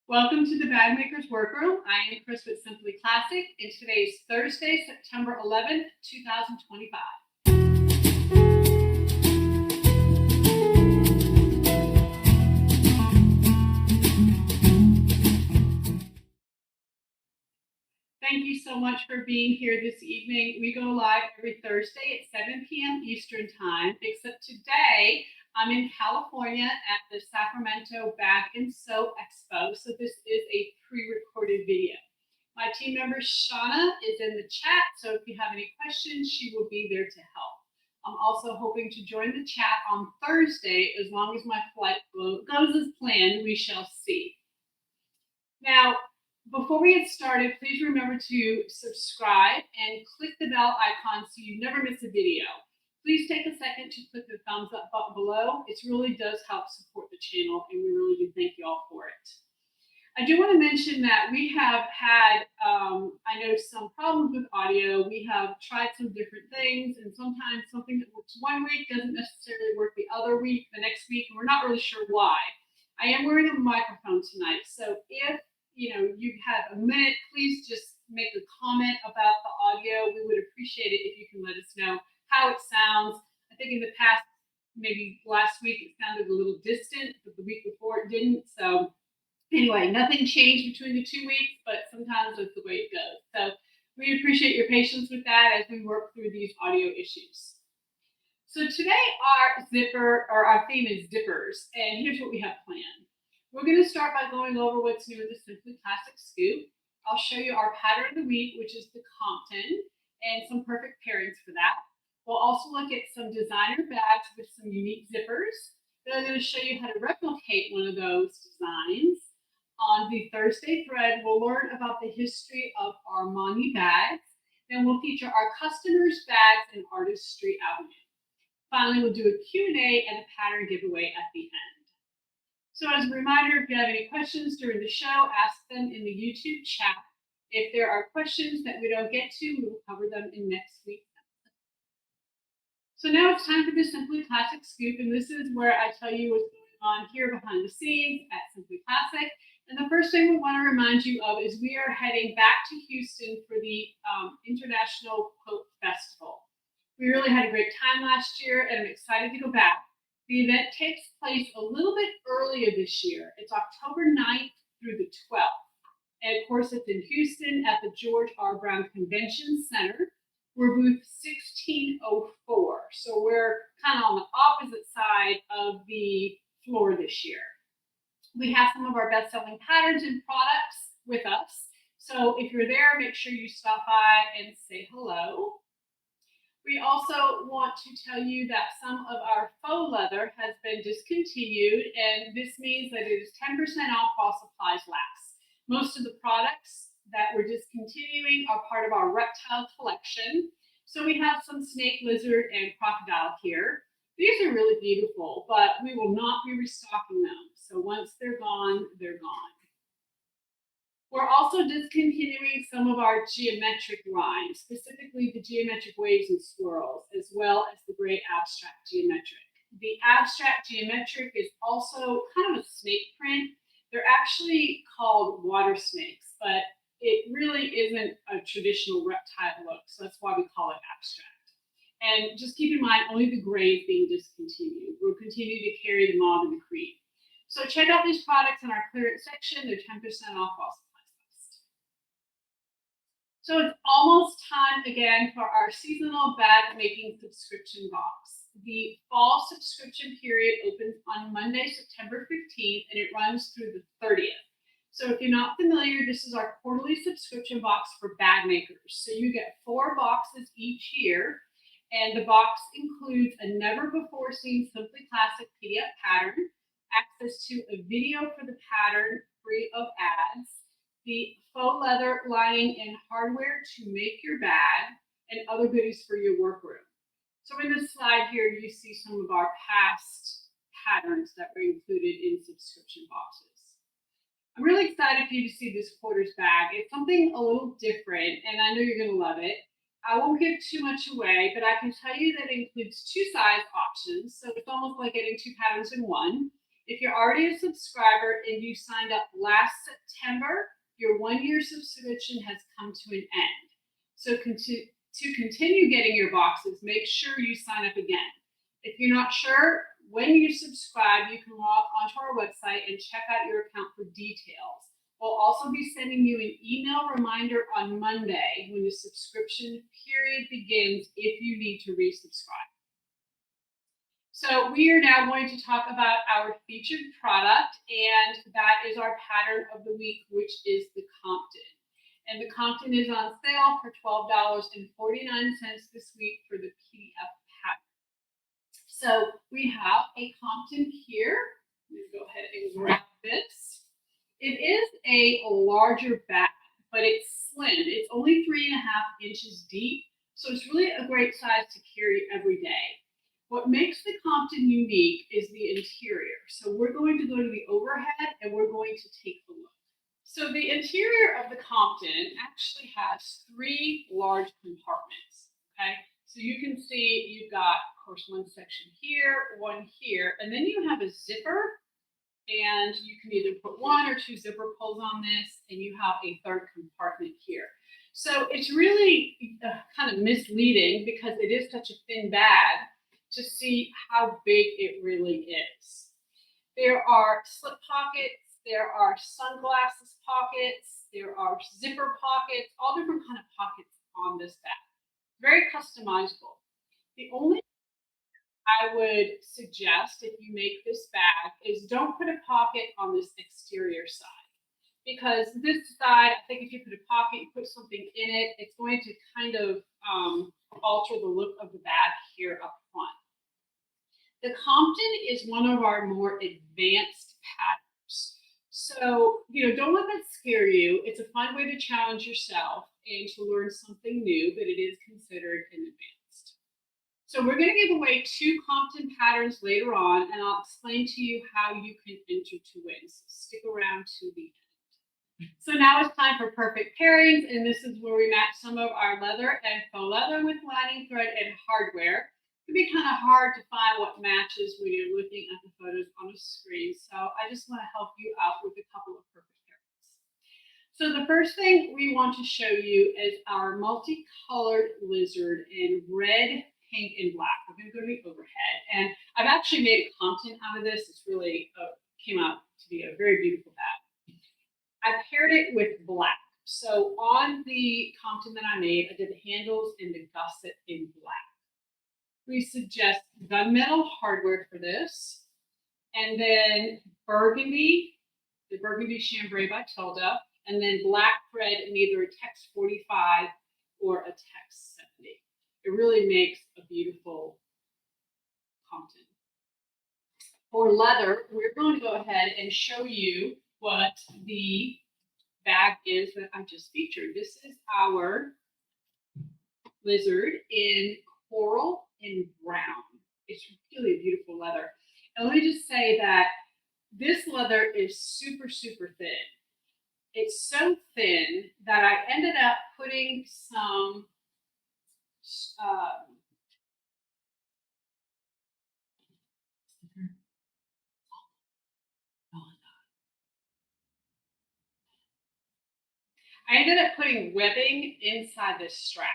Welcome to the Bag Maker's Workroom. I am Chris with Simply Classic, and today is Thursday, September 11th, 2025. Thank you so much for being here this evening. We go live every Thursday at 7 p.m. Eastern Time, except today I'm in California at the Sacramento Bag and Sew Expo, so this is a pre-recorded video. My team member Shauna is in the chat, so if you have any questions, she will be there to help. I'm also hoping to join the chat on Thursday. As long as my flight goes as planned, we shall see. Now, before we get started, please remember to subscribe and click the bell icon so you never miss a video. Please take a second to click the thumbs up button below. It really does help support the channel, and we really do thank you all for it. I do want to mention that we have had, I know, some problems with audio. We have tried some different things, and sometimes something that works one week doesn't necessarily work the other week, the next week, and we're not really sure why. I am wearing a microphone tonight, so if you have a minute, please just make a comment about the audio. We would appreciate it if you can let us know how it sounds. I think in the past, maybe last week, it sounded a little distant, but the week before it didn't. So anyway, nothing changed between the 2 weeks, but sometimes that's the way it goes. So we appreciate your patience with that as we work through these audio issues. So today our theme is zippers, and here's what we have planned. We're going to start by going over what's new in the Simply Classic Scoop. I'll show you our pattern of the week, which is the Compton, and some perfect pairings for that. We'll also look at some designer bags with some unique zippers. Then I'm going to show you how to replicate one of those designs. On the Thursday thread, we'll learn about the history of Armani bags. Then we'll feature our customers' bags in Artistry Avenue. Finally, we'll do a Q&A and a pattern giveaway at the end. So as a reminder, if you have any questions during the show, ask them in the YouTube chat. If there are questions that we don't get to, we will cover them in next week's episode. So now it's time for the Simply Classic Scoop, and this is where I tell you what's going on here behind the scenes at Simply Classic. And the first thing we want to remind you of is we are heading back to Houston for the International Quote Festival. We really had a great time last year, and I'm excited to go back. The event takes place a little bit earlier this year. It's October 9th through the 12th. And of course, it's in Houston at the Giorgio Armani Convention Center. We're booth 1604. So we're kind of on the opposite side of the floor this year. We have some of our best-selling patterns and products with us. So if you're there, make sure you stop by and say hello. We also want to tell you that some of our faux leather has been discontinued, and this means that it is 10% off while supplies last. Most of the products that we're discontinuing are part of our reptile collection. So we have some snake, lizard, and crocodile here. These are really beautiful, but we will not be restocking them. So once they're gone, they're gone. We're also discontinuing some of our geometric rhymes, specifically the geometric waves and swirls, as well as the gray abstract geometric. The abstract geometric is also kind of a snake print. They're actually called water snakes, but it really isn't a traditional reptile look, so that's why we call it abstract. And just keep in mind, only the gray is being discontinued. We'll continue to carry the mauve and the cream. So check out these products in our clearance section. They're 10% off also. So it's almost time again for our seasonal bag making subscription box. The fall subscription period opens on Monday, September 15th, and it runs through the 30th. So if you're not familiar, this is our quarterly subscription box for bag makers. So you get 4 boxes each year, and the box includes a never-before-seen Simply Classic PDF pattern, access to a video for the pattern free of ads, the faux leather lining and hardware to make your bag, and other goodies for your workroom. So in this slide here, you see some of our past patterns that were included in subscription boxes. I'm really excited for you to see this quarter's bag. It's something a little different, and I know you're going to love it. I won't give too much away, but I can tell you that it includes 2 size options. So it's almost like getting 2 patterns in one. If you're already a subscriber and you signed up last September, your 1-year subscription has come to an end. So to continue getting your boxes, make sure you sign up again. If you're not sure, when you subscribe, you can log onto our website and check out your account for details. We'll also be sending you an email reminder on Monday when the subscription period begins if you need to resubscribe. So we are now going to talk about our featured product, and that is our pattern of the week, which is the Compton. And the Compton is on sale for $12.49 this week for the PDF pattern. So we have a Compton here. Let me go ahead and grab this. It is a larger bag, but it's slim. It's only 3.5 inches deep, so it's really a great size to carry every day. What makes the Compton unique is the interior. So we're going to go to the overhead and we're going to take a look. So the interior of the Compton actually has 3 large compartments, okay? So you can see you've got, of course, one section here, one here, and then you have a zipper, and you can either put 1 or 2 zipper pulls on this, and you have a 3rd compartment here. So it's really kind of misleading because it is such a thin bag to see how big it really is. There are slip pockets, there are sunglasses pockets, there are zipper pockets, all different kind of pockets on this bag. Very customizable. The only I would suggest if you make this bag is don't put a pocket on this exterior side, because this side, I think if you put a pocket, you put something in it, it's going to kind of alter the look of the bag here up front. The Compton is one of our more advanced patterns. So, don't let that scare you. It's a fun way to challenge yourself and to learn something new, but it is considered an advanced. So we're going to give away 2 Compton patterns later on, and I'll explain to you how you can enter to win. So stick around to the end. So now it's time for perfect pairings, and this is where we match some of our leather and faux leather with lining thread and hardware. It can be kind of hard to find what matches when you're looking at the photos on a screen, so I just want to help you out with a couple of perfect pairings. So the first thing we want to show you is our multicolored lizard in red, pink, and black. We're going to go to the overhead, and I've actually made a Compton out of this. It's really came out to be a very beautiful bag. I paired it with black. So on the Compton that I made, I did the handles and the gusset in black. We suggest gunmetal hardware for this, and then burgundy, the burgundy chambray by Tilda, and then black thread in either a Tex 45 or a Tex 70. It really makes a beautiful Compton. For leather, we're going to go ahead and show you what the bag is that I just featured. This is our lizard in coral and brown. It's really a beautiful leather. And let me just say that this leather is super, super thin. It's so thin that I ended up putting some webbing inside this strap.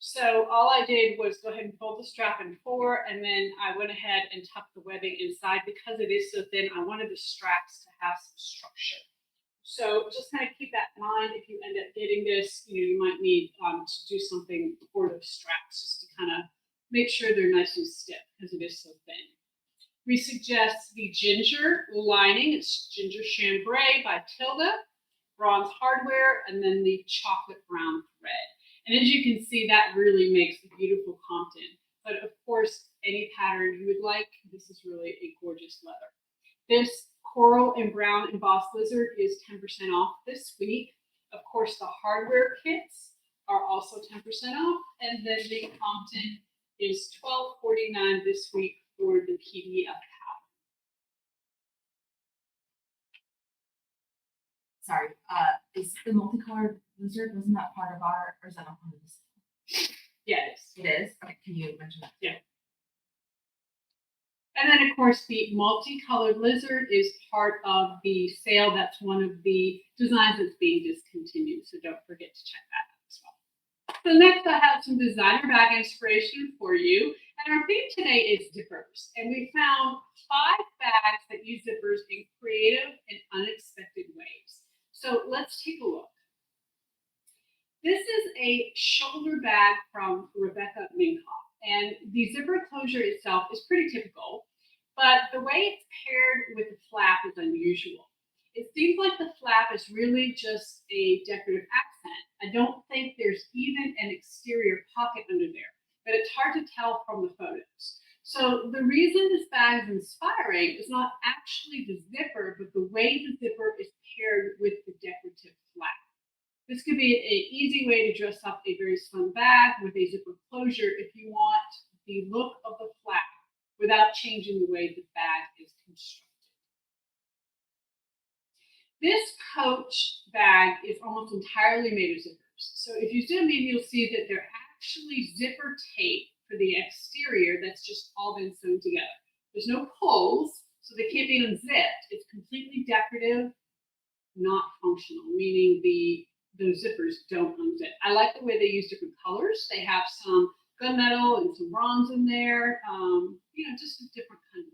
So all I did was go ahead and fold the strap in 4, and then I went ahead and tucked the webbing inside. Because it is so thin, I wanted the straps to have some structure. So just kind of keep that in mind. If you end up getting this, you might need to do something for those straps just to kind of make sure they're nice and stiff because it is so thin. We suggest the ginger lining. It's ginger chambray by Tilda, bronze hardware, and then the chocolate brown thread. And as you can see, that really makes a beautiful Compton. But of course, any pattern you would like, this is really a gorgeous leather. This coral and brown embossed lizard is 10% off this week. Of course, the hardware kits are also 10% off. And then the Compton is $12.49 this week for the PDF pattern. Sorry, is the multicolored lizard, wasn't that part of our, or is that not part of this? Yeah, it is. It is? Okay, can you mention that? Yeah. And then, of course, the multicolored lizard is part of the sale. That's one of the designs that's being discontinued, so don't forget to check that out as well. So next, I have some designer bag inspiration for you. And our theme today is zippers. And we found 5 bags that use zippers in creative and unexpected ways. So let's take a look. This is a shoulder bag from Rebecca Minkoff. And the zipper closure itself is pretty typical, but the way it's paired with the flap is unusual. It seems like the flap is really just a decorative accent. I don't think there's even an exterior pocket under there, but it's hard to tell from the photos. So the reason this bag is inspiring is not actually the zipper, but the way the zipper is paired with the decorative flap. This could be an easy way to dress up a very slim bag with a zipper closure if you want the look of the flap without changing the way the bag is constructed. This Coach bag is almost entirely made of zippers. So if you zoom in, you'll see that they're actually zipper tape for the exterior that's just all been sewn together. There's no pulls, so they can't be unzipped. It's completely decorative, not functional, meaning those zippers don't unzip. I like the way they use different colors. They have some gunmetal and some bronze in there, just a different kind of.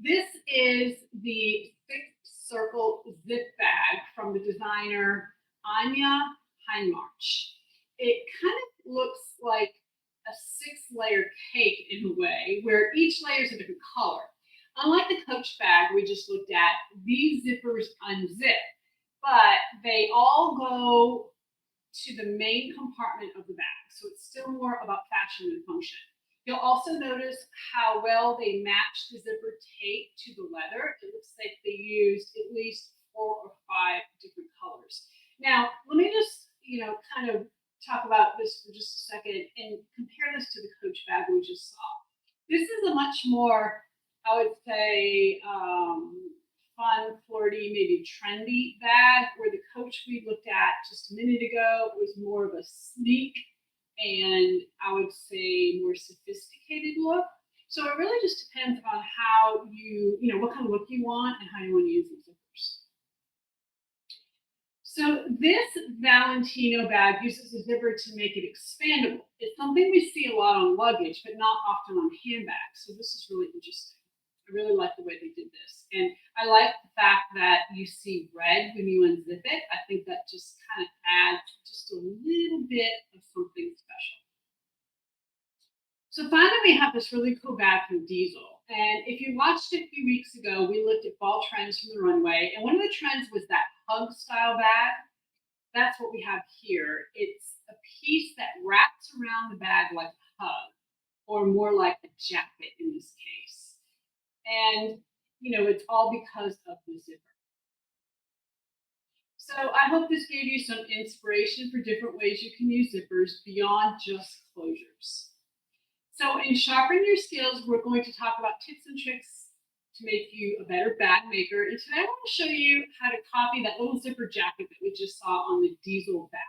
This is the 6-circle zip bag from the designer Anya Heinmarch. It kind of looks like a 6-layer cake in a way, where each layer is a different color. Unlike the Coach bag we just looked at, these zippers unzip, but they all go to the main compartment of the bag. So it's still more about fashion than function. You'll also notice how well they match the zipper tape to the leather. It looks like they used at least 4 or 5 different colors. Now, let me just, kind of talk about this for just a second and compare this to the Coach bag we just saw. This is a much more, I would say, fun, flirty, maybe trendy bag, where the Coach we looked at just a minute ago was more of a sleek and I would say more sophisticated look. So it really just depends on how what kind of look you want and how you want to use the zippers. So this Valentino bag uses a zipper to make it expandable. It's something we see a lot on luggage, but not often on handbags. So this is really interesting. I really like the way they did this. And I like the fact that you see red when you unzip it. I think that just kind of adds just a little bit of something special. So finally, we have this really cool bag from Diesel. And if you watched it a few weeks ago, we looked at fall trends from the runway. And one of the trends was that hug style bag. That's what we have here. It's a piece that wraps around the bag like a hug, or more like a jacket in this case. And, it's all because of the zipper. So I hope this gave you some inspiration for different ways you can use zippers beyond just closures. So in Sharpen Your Skills, we're going to talk about tips and tricks to make you a better bag maker. And today I want to show you how to copy that little zipper jacket that we just saw on the Diesel bag.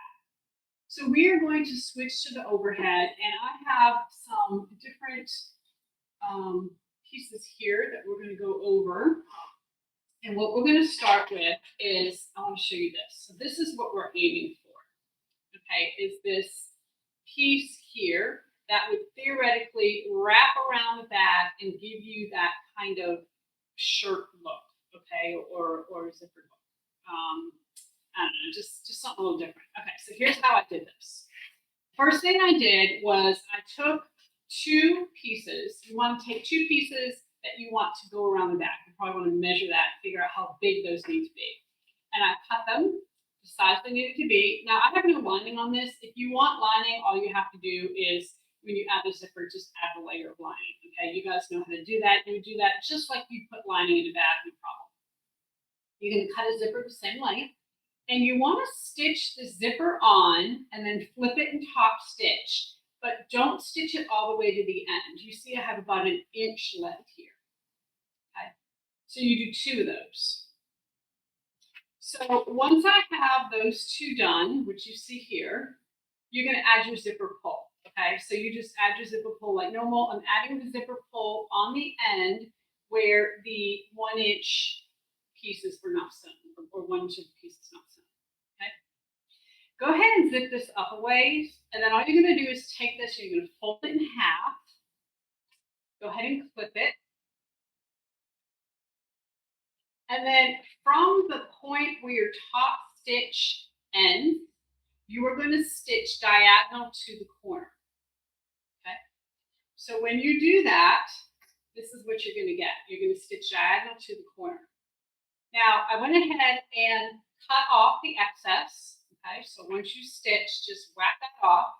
So we are going to switch to the overhead, and I have some different pieces here that we're going to go over. And what we're going to start with is, I want to show you this. So this is what we're aiming for, okay, is this piece here that would theoretically wrap around the bag and give you that kind of shirt look, okay, or zipper look. I don't know, just something a little different. Okay, so here's how I did this. First thing I did was I took 2 pieces. You want to take 2 pieces that you want to go around the back. You probably want to measure that, figure out how big those need to be. And I cut them the size they needed to be. Now I have no lining on this. If you want lining, all you have to do is when you add the zipper, just add a layer of lining. Okay, you guys know how to do that. You would do that just like you put lining in a bag, no problem. You can cut a zipper the same length. And you want to stitch the zipper on and then flip it and top stitch, but don't stitch it all the way to the end. You see I have about 1 inch left here. Okay, so you do 2 of those. So once I have those 2 done, which you see here, you're going to add your zipper pull. Okay, so you just add your zipper pull like normal. I'm adding the zipper pull on the end where the 1 inch pieces were not sewn, or 1 inch of the piece is not sewn. Okay, go ahead and zip this up a ways, and then all you're going to do is take this and you're going to fold it in half. Go ahead and clip it. And then from the point where your top stitch ends, you are going to stitch diagonal to the corner. Okay. So when you do that, this is what you're going to get. You're going to stitch diagonal to the corner. Now, I went ahead and cut off the excess. Okay, so once you stitch, just whack that off.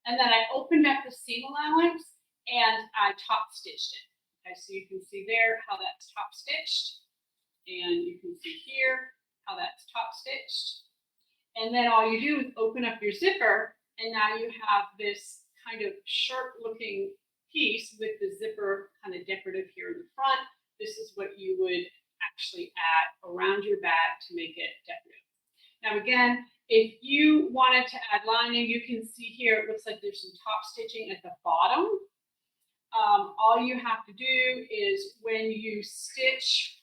And then I opened up the seam allowance and I top stitched it. Okay, so you can see there how that's top stitched. And you can see here how that's top stitched. And then all you do is open up your zipper, and now you have this kind of sharp looking piece with the zipper kind of decorative here in the front. This is what you would actually add around your bag to make it decorative. Now again, if you wanted to add lining, you can see here it looks like there's some top stitching at the bottom. All you have to do is when you stitch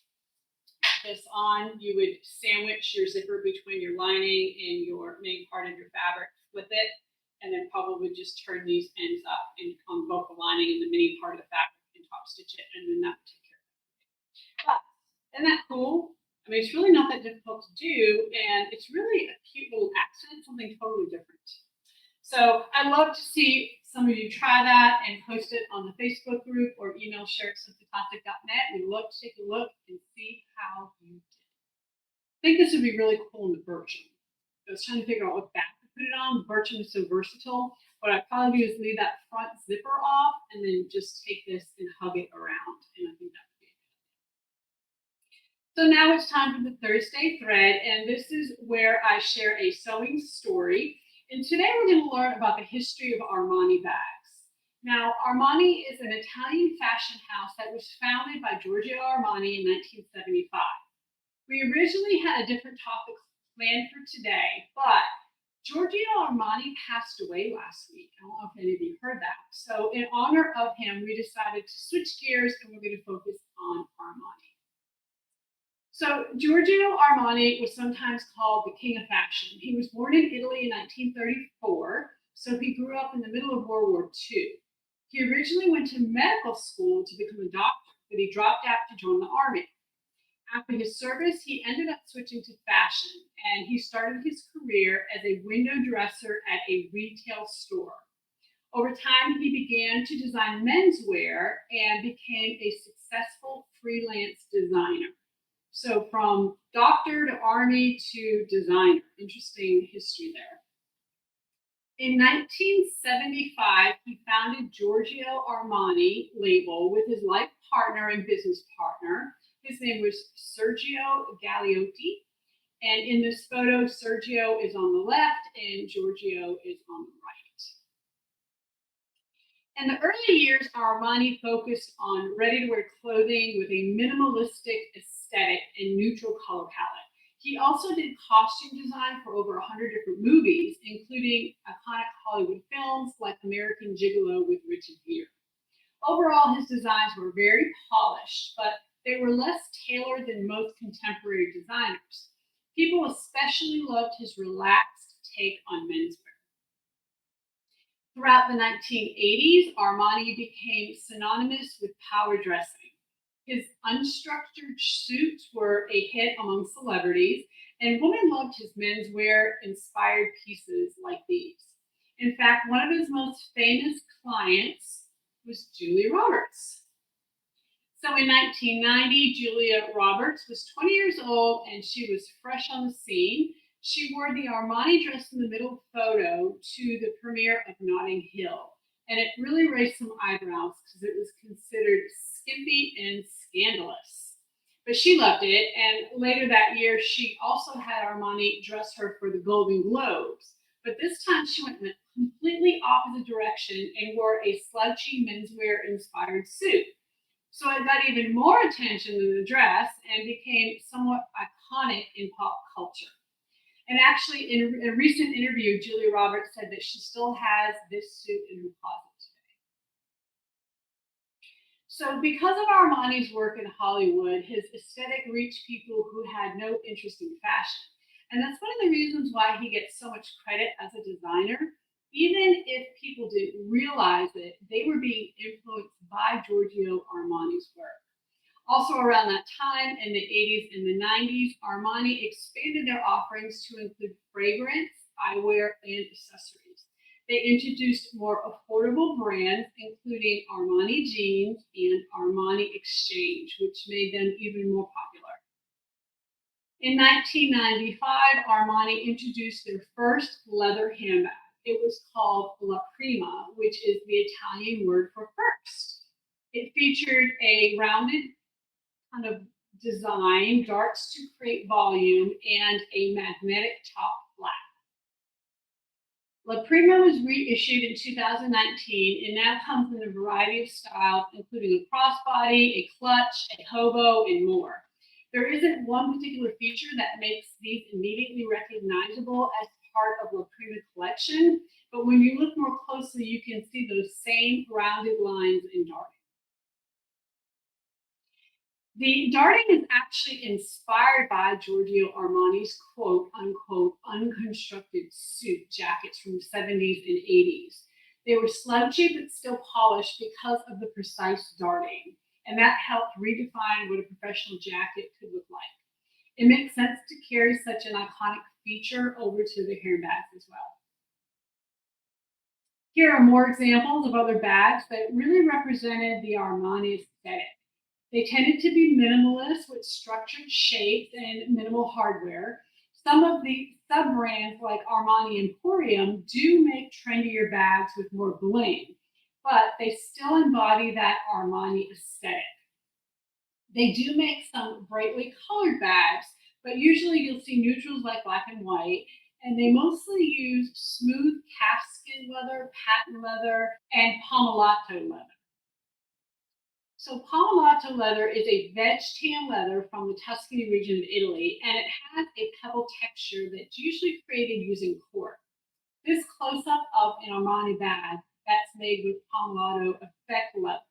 this on, you would sandwich your zipper between your lining and your main part of your fabric, flip it, and then probably just turn these ends up and on both the lining and the main part of the fabric and top stitch it, and then that would take care of it. But isn't that cool? I mean, it's really not that difficult to do, and it's really a cute little accent, something totally different. So I'd love to see some of you try that and post it on the Facebook group or email share@sewswithtastic.net. We'd love to take a look and see how you did. I think this would be really cool in the birching. I was trying to figure out what back to put it on. The birching is so versatile. What I'd probably do is leave that front zipper off and then just take this and hug it around. And I think that would be good. So now it's time for the Thursday thread, and this is where I share a sewing story. And today we're going to learn about the history of Armani bags. Now, Armani is an Italian fashion house that was founded by Giorgio Armani in 1975. We originally had a different topic planned for today, but Giorgio Armani passed away last week. I don't know if any of you heard that. So in honor of him, we decided to switch gears and we're going to focus on Armani. So Giorgio Armani was sometimes called the king of fashion. He was born in Italy in 1934, so he grew up in the middle of World War II. He originally went to medical school to become a doctor, but he dropped out to join the army. After his service, he ended up switching to fashion, and he started his career as a window dresser at a retail store. Over time, he began to design menswear and became a successful freelance designer. So from doctor to army to designer, interesting history there. In 1975, he founded Giorgio Armani label with his life partner and business partner. His name was Sergio Galliotti. And in this photo, Sergio is on the left and Giorgio is on the right. In the early years, Armani focused on ready-to-wear clothing with a minimalistic aesthetic and neutral color palette. He also did costume design for over 100 different movies, including iconic Hollywood films like American Gigolo with Richard Gere. Overall, his designs were very polished, but they were less tailored than most contemporary designers. People especially loved his relaxed take on menswear. Throughout the 1980s, Armani became synonymous with power dressing. His unstructured suits were a hit among celebrities, and women loved his menswear-inspired pieces like these. In fact, one of his most famous clients was Julia Roberts. So in 1990, Julia Roberts was 20 years old, and she was fresh on the scene. She wore the Armani dress in the middle photo to the premiere of Notting Hill, and it really raised some eyebrows because it was considered skimpy and scandalous. But she loved it, and later that year, she also had Armani dress her for the Golden Globes. But this time, she went in a completely opposite direction and wore a slouchy menswear-inspired suit. So it got even more attention than the dress and became somewhat iconic in pop culture. And actually, in a recent interview, Julia Roberts said that she still has this suit in her closet today. So, because of Armani's work in Hollywood, his aesthetic reached people who had no interest in fashion. And that's one of the reasons why he gets so much credit as a designer. Even if people didn't realize it, they were being influenced by Giorgio Armani's work. Also, around that time in the 80s and the 90s, Armani expanded their offerings to include fragrance, eyewear, and accessories. They introduced more affordable brands, including Armani Jeans and Armani Exchange, which made them even more popular. In 1995, Armani introduced their first leather handbag. It was called La Prima, which is the Italian word for first. It featured a rounded kind of design, darts to create volume, and a magnetic top flap. La Prima was reissued in 2019 and now comes in a variety of styles, including a crossbody, a clutch, a hobo, and more. There isn't one particular feature that makes these immediately recognizable as part of La Prima collection, but when you look more closely, you can see those same rounded lines in darting. The darting is actually inspired by Giorgio Armani's quote unquote unconstructed suit jackets from the 70s and 80s. They were slouchy but still polished because of the precise darting, and that helped redefine what a professional jacket could look like. It makes sense to carry such an iconic feature over to the handbags as well. Here are more examples of other bags that really represented the Armani aesthetic. They tended to be minimalist with structured shapes and minimal hardware. Some of the sub brands like Armani Emporium do make trendier bags with more bling, but they still embody that Armani aesthetic. They do make some brightly colored bags, but usually you'll see neutrals like black and white, and they mostly use smooth calfskin leather, patent leather, and pomelato leather. So pomelato leather is a veg tan leather from the Tuscany region of Italy, and it has a pebble texture that's usually created using cork. This close-up of an Armani bag that's made with pomelato effect leather.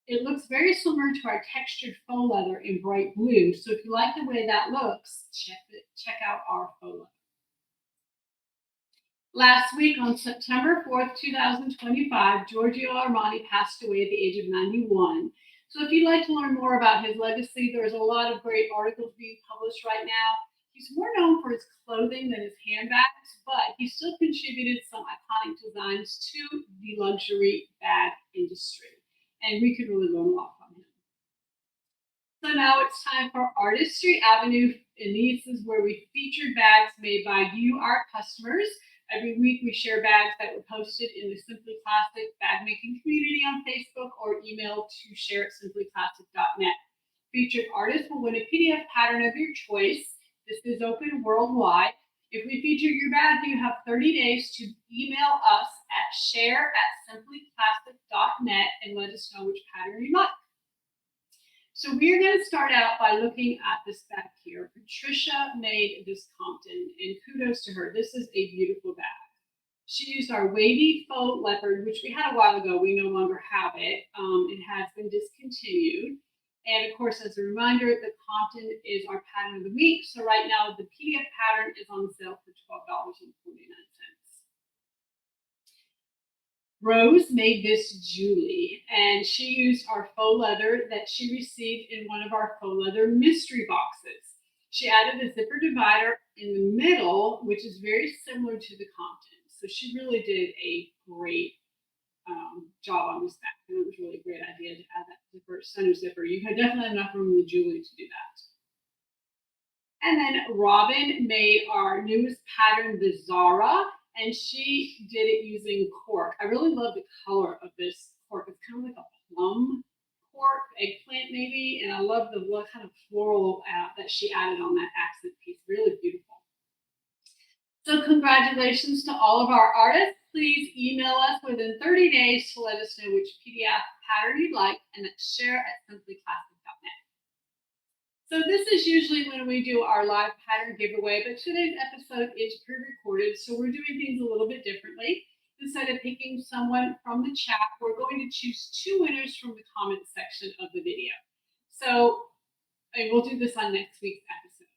It looks very similar to our textured faux leather in bright blue, so if you like the way that looks, check out our faux leather. Last week on September 4th, 2025, Giorgio Armani passed away at the age of 91. So if you'd like to learn more about his legacy, there's a lot of great articles being published right now. He's more known for his clothing than his handbags, but he still contributed some iconic designs to the luxury bag industry. And we could really learn a lot from him. So now it's time for Artistry Avenue, and this is where we feature bags made by you, our customers. Every week we share bags that were posted in the Simply Classic bag making community on Facebook or email to share@simplyclassic.net. Featured artists will win a PDF pattern of your choice. This is open worldwide. If we feature your bag, you have 30 days to email us at share@simplyclassic.net and let us know which pattern you like. So we're going to start out by looking at this bag here. Patricia made this Compton, and kudos to her. This is a beautiful bag. She used our wavy faux leopard, which we had a while ago. We no longer have it. It has been discontinued. And of course, as a reminder, the Compton is our pattern of the week. So right now, the PDF pattern is on sale for $12.49. Rose made this Julie, and she used our faux leather that she received in one of our faux leather mystery boxes. She added a zipper divider in the middle, which is very similar to the Compton. So she really did a great job on this bag. And it was really a great idea to add that zipper, center zipper. You had definitely enough room in the Julie to do that. And then Robin made our newest pattern, the Zara, and she did it using cork. I really love the color of this cork. It's kind of like a plum cork, eggplant maybe, and I love the kind of floral that she added on that accent piece. Really beautiful. So congratulations to all of our artists. Please email us within 30 days to let us know which PDF pattern you'd like, and that's share@simplyclassic.net. So this is usually when we do our live pattern giveaway, but today's episode is pre-recorded, so we're doing things a little bit differently. Instead of picking someone from the chat, we're going to choose 2 winners from the comment section of the video. So, and we'll do this on next week's episode.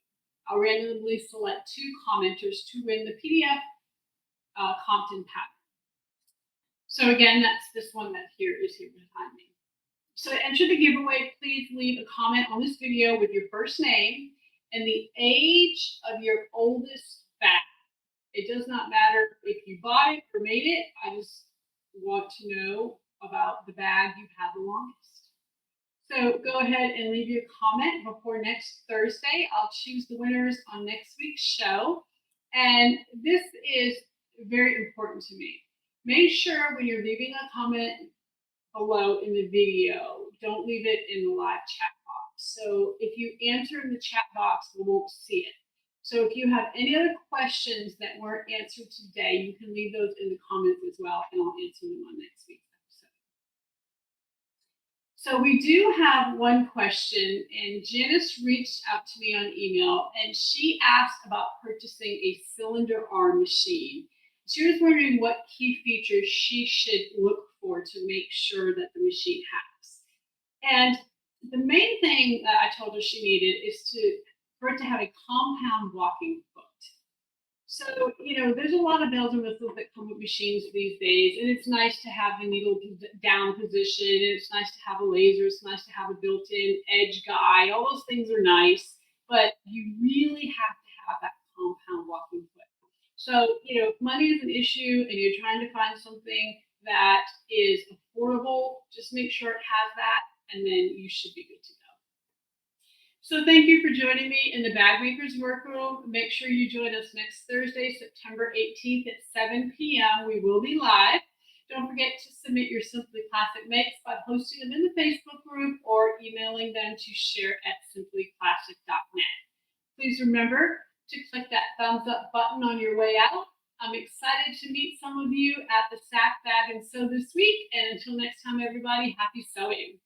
I'll randomly select 2 commenters to win the PDF Compton pattern. So again, that's this one that here is here behind me. So to enter the giveaway, please leave a comment on this video with your first name and the age of your oldest bag. It does not matter if you bought it or made it. I just want to know about the bag you've had the longest. So go ahead and leave your comment before next Thursday. I'll choose the winners on next week's show. And this is very important to me. Make sure when you're leaving a comment below in the video, don't leave it in the live chat box. So if you answer in the chat box, we won't see it. So if you have any other questions that weren't answered today, you can leave those in the comments as well, and I'll answer them on next week's episode. So we do have one question, and Janice reached out to me on email, and she asked about purchasing a cylinder arm machine. She was wondering what key features she should look for to make sure that the machine has. And the main thing that I told her she needed is for it to have a compound walking foot. So, there's a lot of bells and whistles that come with machines these days, and it's nice to have the needle down position, and it's nice to have a laser, it's nice to have a built-in edge guide. All those things are nice, but you really have to have that compound walking foot. So, if money is an issue and you're trying to find something that is affordable, just make sure it has that, and then you should be good to go. So thank you for joining me in the Bag Makers Workroom. Make sure you join us next Thursday, September 18th at 7 p.m. We will be live. Don't forget to submit your Simply Classic makes by posting them in the Facebook group or emailing them to share@simplyclassic.net. Please remember to click that thumbs up button on your way out. I'm excited to meet some of you at the Sack, Bag, and Sew this week. And until next time, everybody, happy sewing.